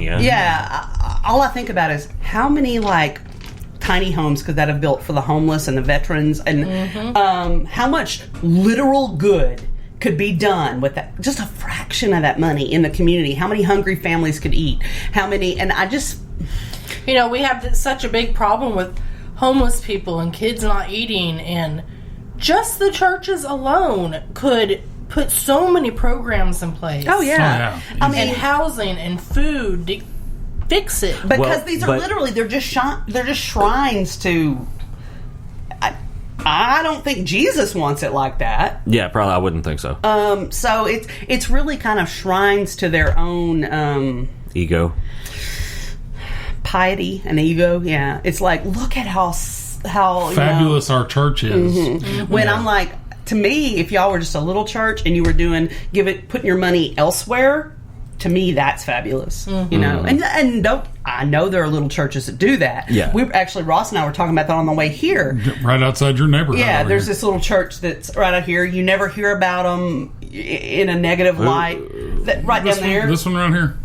Pennsylvania. Yeah. All I think about is how many, like, tiny homes could that have built for the homeless and the veterans, and how much literal good could be done with that, just a fraction of that money in the community. How many hungry families could eat? How many? And I just, we have such a big problem with homeless people and kids not eating, and just the churches alone could put so many programs in place. Oh yeah. I mean, and housing and food to fix it, because these are literally they're just shrines to. I don't think Jesus wants it like that. Yeah, probably I wouldn't think so. So it's really kind of shrines to their own ego, piety, and ego. Yeah, it's like, look at how fabulous our church is. When I'm like, to me, if y'all were just a little church and you were putting your money elsewhere, to me that's fabulous. And I know there are little churches that do that. Yeah, Ross and I were talking about that on the way here, right outside your neighborhood. Yeah, there's this little church that's right out here. You never hear about them in a negative light. Down there, this one right here.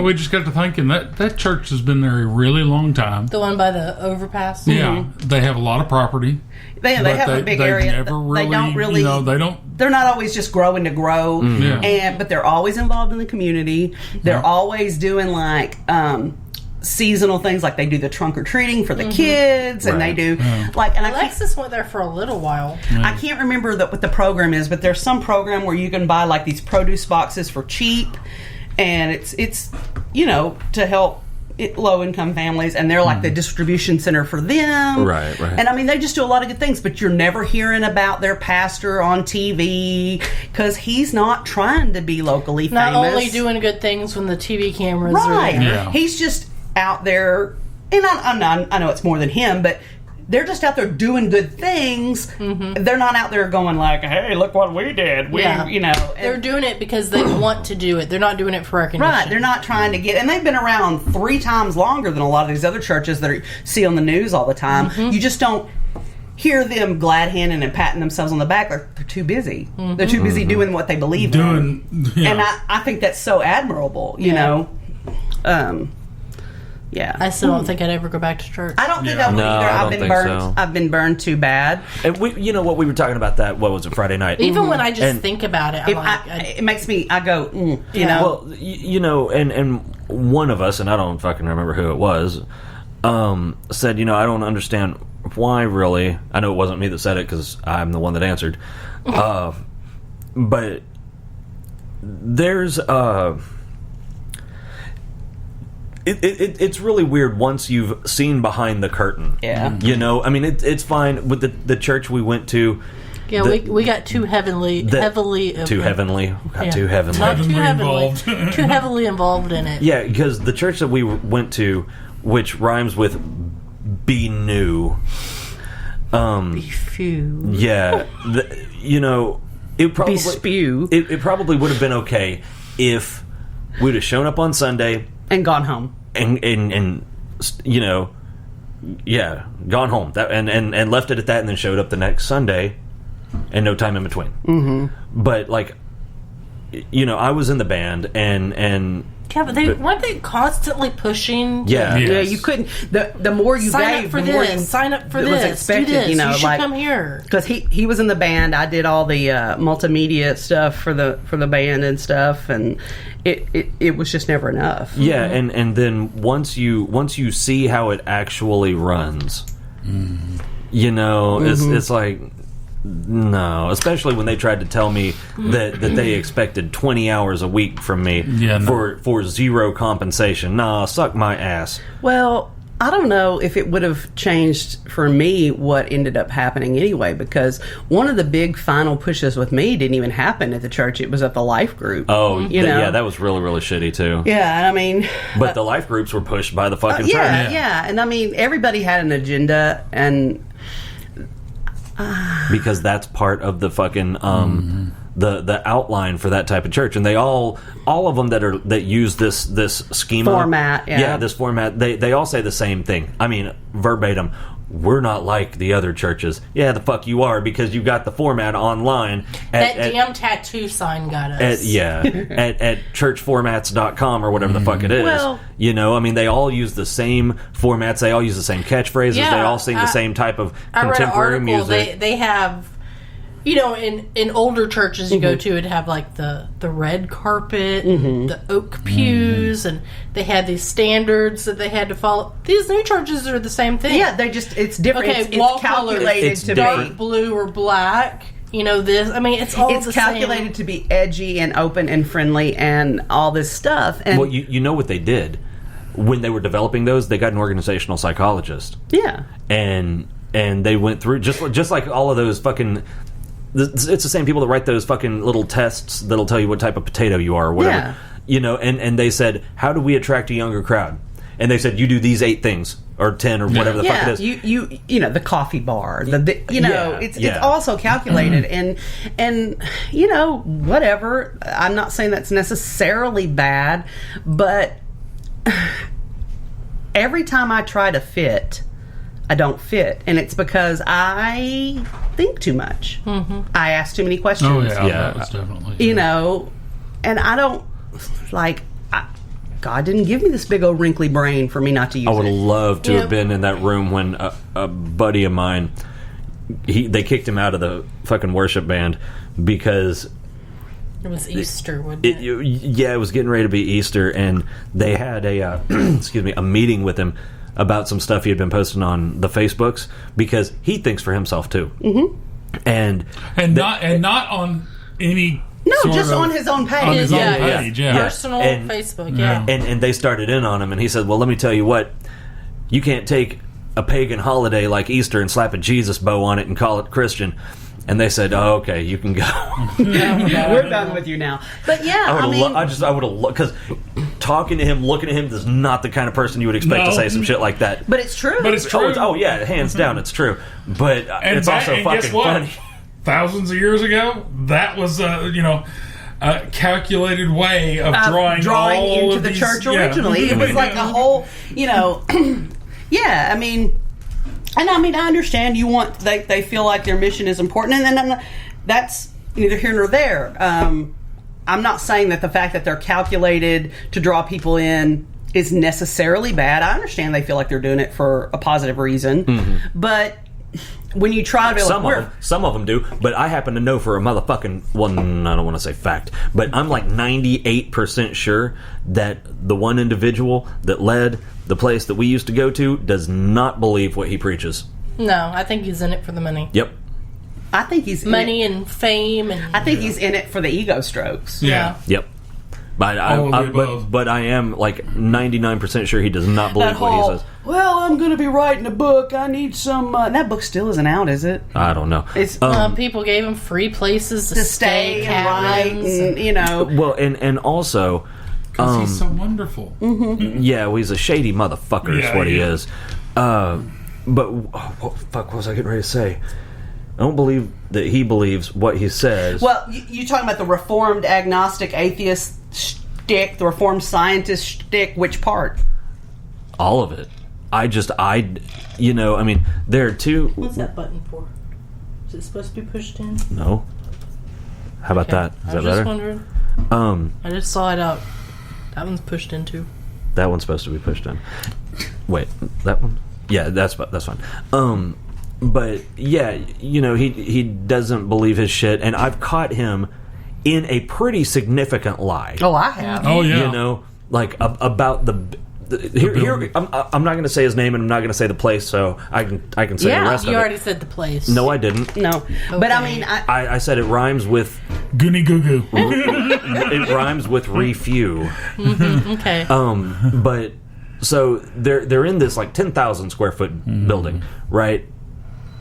We just got to thinking that church has been there a really long time. The one by the overpass. Yeah, they have a lot of property. They have a big area. They don't really. They're not always just growing to grow. But they're always involved in the community. They're always doing like seasonal things, like they do the trunk or treating for the kids, and they do like. And Alexis went there for a little while. I can't remember what the program is, but there's some program where you can buy like these produce boxes for cheap. And it's to help low-income families, and they're like the distribution center for them. Right. And I mean, they just do a lot of good things, but you're never hearing about their pastor on TV because he's not trying to be locally famous. Not only doing good things when the TV cameras are there. Yeah. He's just out there, and I know it's more than him, but they're just out there doing good things. They're not out there going like, "Hey, look what we did." They're doing it because they want to do it. They're not doing it for recognition. Right. They're not trying to get, and they've been around 3 times longer than a lot of these other churches that see on the news all the time. You just don't hear them glad handing and patting themselves on the back. They're too busy. They're too busy doing what they believe in. Yeah. And I think that's so admirable. You know. Yeah, I still don't think I'd ever go back to church. I don't think I would either. I've been burned too bad. And we were talking about that. What was it, Friday night? Even when I just think about it, it makes me. I go, you know. Well, and one of us, and I don't fucking remember who it was, said, I don't understand why. Really, I know it wasn't me that said it because I'm the one that answered. But there's It's really weird once you've seen behind the curtain. Yeah. I mean, it's fine with the church we went to. Yeah, we got too heavily involved. Too heavily involved in it. Yeah, because the church that we went to, which rhymes with be new. Be few. Yeah. It probably be spew. It probably would have been okay if we'd have shown up on Sunday and gone home. And gone home. And left it at that, and then showed up the next Sunday, and no time in between. Mm-hmm. But I was in the band, and yeah, but weren't they constantly pushing? Yeah, yes. You couldn't. The more you gave, the more you sign up for this. Was expected, do this. You should like, come here. Because he was in the band. I did all the multimedia stuff for the band and stuff, and it was just never enough. Yeah, and then once you see how it actually runs, it's like. No, especially when they tried to tell me that they expected 20 hours a week from me for zero compensation. Nah, suck my ass. Well, I don't know if it would have changed for me what ended up happening anyway, because one of the big final pushes with me didn't even happen at the church. It was at the life group. Oh, yeah, that was really, really shitty too. Yeah, I mean... But the life groups were pushed by the fucking church. Yeah, and I mean, everybody had an agenda, and... because that's part of the fucking the outline for that type of church, and they all of them that use this schema format, this format, they all say the same thing. I mean, verbatim. We're not like the other churches. Yeah, the fuck you are, because you got the format online. That damn tattoo sign got us. At churchformats.com or whatever the fuck it is. Well, you know, I mean, they all use the same formats. They all use the same catchphrases. Yeah, they all sing the same type of contemporary music. They have, you know, in older churches you go to, it'd have like the red carpet, the oak pews, and they had these standards that they had to follow. These new churches are the same thing. Yeah, it's different. Okay, it's wall calculated colors, to dark be blue or black. You know this. I mean, it's all the calculated same. to be edgy and open and friendly and all this stuff. And well, you know what they did when they were developing those? They got an organizational psychologist. Yeah, and they went through just like all of those fucking. It's the same people that write those fucking little tests that'll tell you what type of potato you are or whatever. Yeah. You know, and they said, how do we attract a younger crowd? And they said, you do these 8 things or 10 or whatever the fuck it is. You know, the coffee bar, it's also calculated and you know, whatever. I'm not saying that's necessarily bad, but every time I try to fit, I don't fit, and it's because I think too much. I ask too many questions. Oh yeah, that's definitely. You know, and I don't God didn't give me this big old wrinkly brain for me not to use it. I would have loved to have been in that room when a buddy of mine, they kicked him out of the fucking worship band because it was Easter, wasn't it? Yeah, it was getting ready to be Easter, and they had a a meeting with him about some stuff he had been posting on the Facebooks, because he thinks for himself too, and not on any. No, just on his own page. On his own page, Personal Facebook, And they started in on him, and he said, well, let me tell you what, you can't take a pagan holiday like Easter and slap a Jesus bow on it and call it Christian. And they said, oh, okay, you can go. We're done with you now. But yeah, I would have loved, because talking to him, looking at him, is not the kind of person you would expect to say some shit like that. But it's true. Oh, yeah, hands down, it's true. But it's also fucking funny. Thousands of years ago, that was a calculated way of drawing all into of the these, church originally. It was like a whole, you know, I mean, I understand you want, they feel like their mission is important, and that's neither here nor there. I'm not saying that the fact that they're calculated to draw people in is necessarily bad. I understand they feel like they're doing it for a positive reason, but when you try to some of them do, but I happen to know for a motherfucking I don't want to say fact, but I'm like 98% sure that the one individual that led the place that we used to go to does not believe what he preaches. No, I think he's in it for the money. Yep. I think he's money and fame, and I think he's in it for the ego strokes. Yeah. Yep. But I am like 99% sure he does not believe what he says. Well, I'm going to be writing a book. I need some. That book still isn't out, is it? I don't know. It's people gave him free places to stay and write, and, you know. Well, and also, because he's so wonderful. Yeah, well, he's a shady motherfucker. Is what he is. But what was I getting ready to say? I don't believe that he believes what he says. Well, you talking about the Reformed agnostic atheist shtick, the Reformed scientist shtick, which part? All of it. There are two... What's that button for? Is it supposed to be pushed in? No. How about that? Is that better? I was just wondering. I just saw it out. That one's pushed in too. That one's supposed to be pushed in. Wait, that one? Yeah, that's fine. But yeah, he doesn't believe his shit, and I've caught him in a pretty significant lie. Oh, I have. Oh yeah. About here. I'm not going to say his name, and I'm not going to say the place, so I can say the rest of it. You already said the place. No, I didn't. No, okay. But I mean, I said it rhymes with Goony Goo Goo. It rhymes with refuel. Okay. But so they're in this like 10,000 square foot building, right?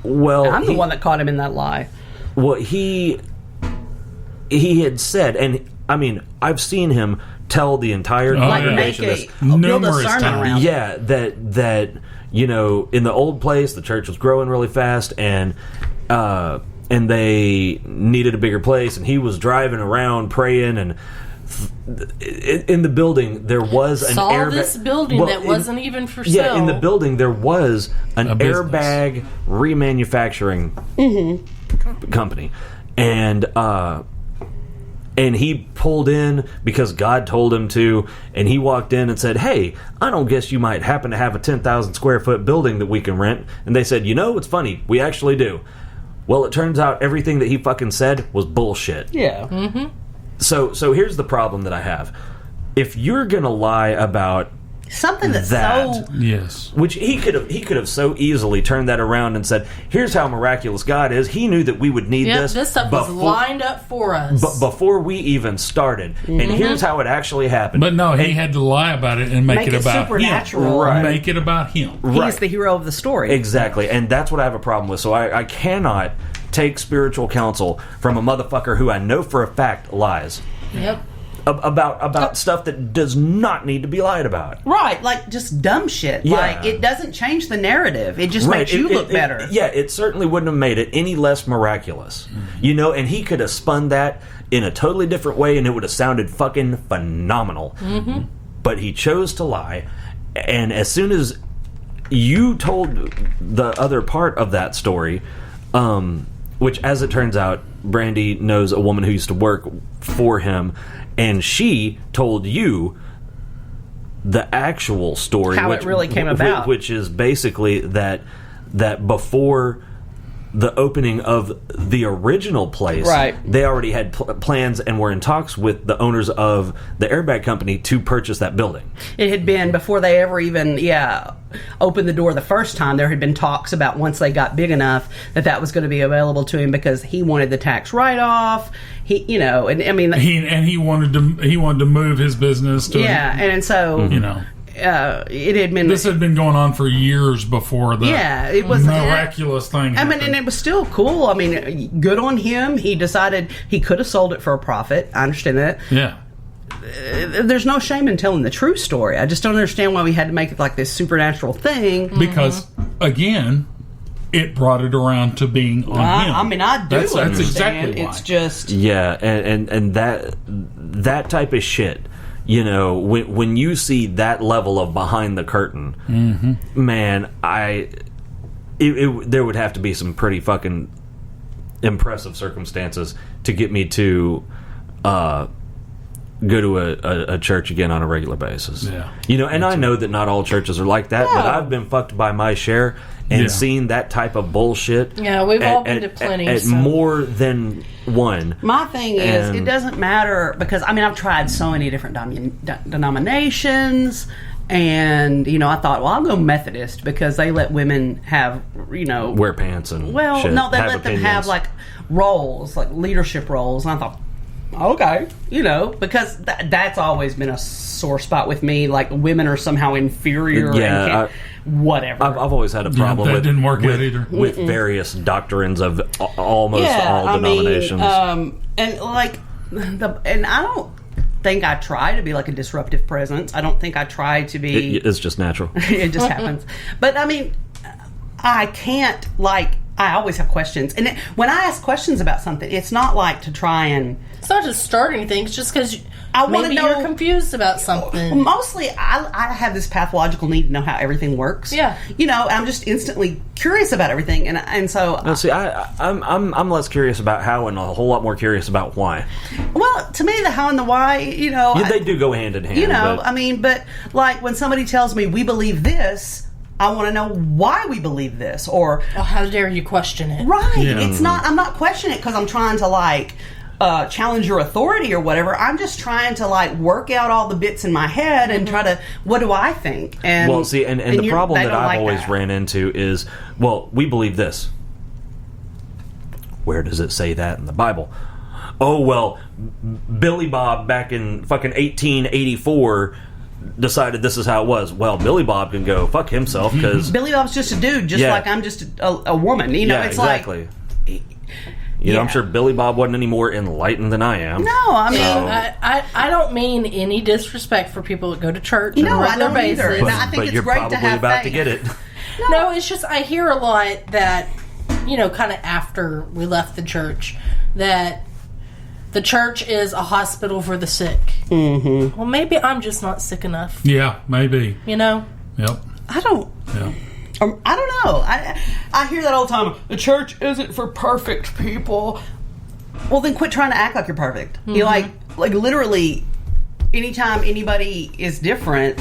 Well, I'm the one that caught him in that lie. Well, he had said, and I mean, I've seen him tell the entire congregation this numerous times. Yeah, that in the old place, the church was growing really fast, and and they needed a bigger place, and he was driving around praying, and in the building there was an airbag. This building that wasn't even for sale. Yeah, in the building there was an airbag remanufacturing company, and he pulled in because God told him to, and he walked in and said, "Hey, I don't guess you might happen to have a 10,000 square foot building that we can rent." And they said, "You know, it's funny, we actually do." Well, it turns out everything that he fucking said was bullshit. Yeah. Mm-hmm. So here's the problem that I have. If you're gonna lie about something that's that, yes, which he could have so easily turned that around and said, "Here's how miraculous God is. He knew that we would need this. This stuff was lined up for us, before we even started. And here's how it actually happened." But no, he had to lie about it and make it about supernatural. him. Right. Make it about him. He's the hero of the story. Exactly, and that's what I have a problem with. So I cannot take spiritual counsel from a motherfucker who I know for a fact lies. Yep. About stuff that does not need to be lied about. Right, like just dumb shit. Yeah. Like it doesn't change the narrative. It just makes you look better. It certainly wouldn't have made it any less miraculous. Mm-hmm. And he could have spun that in a totally different way and it would have sounded fucking phenomenal. Mm-hmm. But he chose to lie, and as soon as you told the other part of that story, which as it turns out, Brandy knows a woman who used to work for him, and she told you the actual story, how it really came about, which is basically that before the opening of the original place, right, they already had plans and were in talks with the owners of the airbag company to purchase that building. It had been before they ever even opened the door the first time. There had been talks about once they got big enough that was going to be available to him because he wanted the tax write-off. He wanted to move his business to and so it had been. This had been going on for years before the it was miraculous thing. I mean, and it was still cool. I mean, good on him. He decided he could have sold it for a profit. I understand that. Yeah. There's no shame in telling the true story. I just don't understand why we had to make it like this supernatural thing. Because again, it brought it around to being on him. I mean, I do. That's exactly why. It's just and that type of shit. When you see that level of behind the curtain, man, there would have to be some pretty fucking impressive circumstances to get me to go to a church again on a regular basis. Yeah. And I know that not all churches are like that, but I've been fucked by my share and seen that type of bullshit. Yeah, we've all been to plenty. At more than one. My thing is, it doesn't matter because, I mean, I've tried so many different denominations, and, I thought, well, I'll go Methodist because they let women have, wear pants and shit. No, they let them have, like, roles, like leadership roles, and I thought, okay, because that's always been a sore spot with me. Like, women are somehow inferior. Yeah, whatever. I've always had a problem that with didn't work out either. With various doctrines of almost all denominations. And I don't think I try to be like a disruptive presence. I don't think I try to be. It's just natural. It just happens. But I mean, I can't I always have questions, and when I ask questions about something, it's not like to try and. It's not to start anything. It's just because I want to know. You're confused about something. Mostly, I have this pathological need to know how everything works. Yeah, I'm just instantly curious about everything, and so. No, see, I'm less curious about how, and a whole lot more curious about why. Well, to me, the how and the why, they do go hand in hand. But like when somebody tells me we believe this, I want to know why we believe this, or how dare you question it? Right? Yeah. It's not. I'm not questioning it because I'm trying to challenge your authority or whatever. I'm just trying to work out all the bits in my head and try to, what do I think? And well, see, and the problem that I've always ran into is, well, we believe this. Where does it say that in the Bible? Oh, well, Billy Bob back in fucking 1884 decided this is how it was. Well, Billy Bob can go fuck himself because Billy Bob's just a dude, just like I'm just a woman. It's exactly. I'm sure Billy Bob wasn't any more enlightened than I am. No, I mean, I don't mean any disrespect for people that go to church on a regular I don't basis. either. I think but it's you're great probably to have about faith. to get it. No, it's just I hear a lot that kind of after we left the church, that the church is a hospital for the sick. Mm-hmm. Well, maybe I'm just not sick enough. Yeah, maybe. Yep. I don't. Yeah. I don't know. I hear that all the time. The church isn't for perfect people. Well, then quit trying to act like you're perfect. Mm-hmm. You like literally, anytime anybody is different,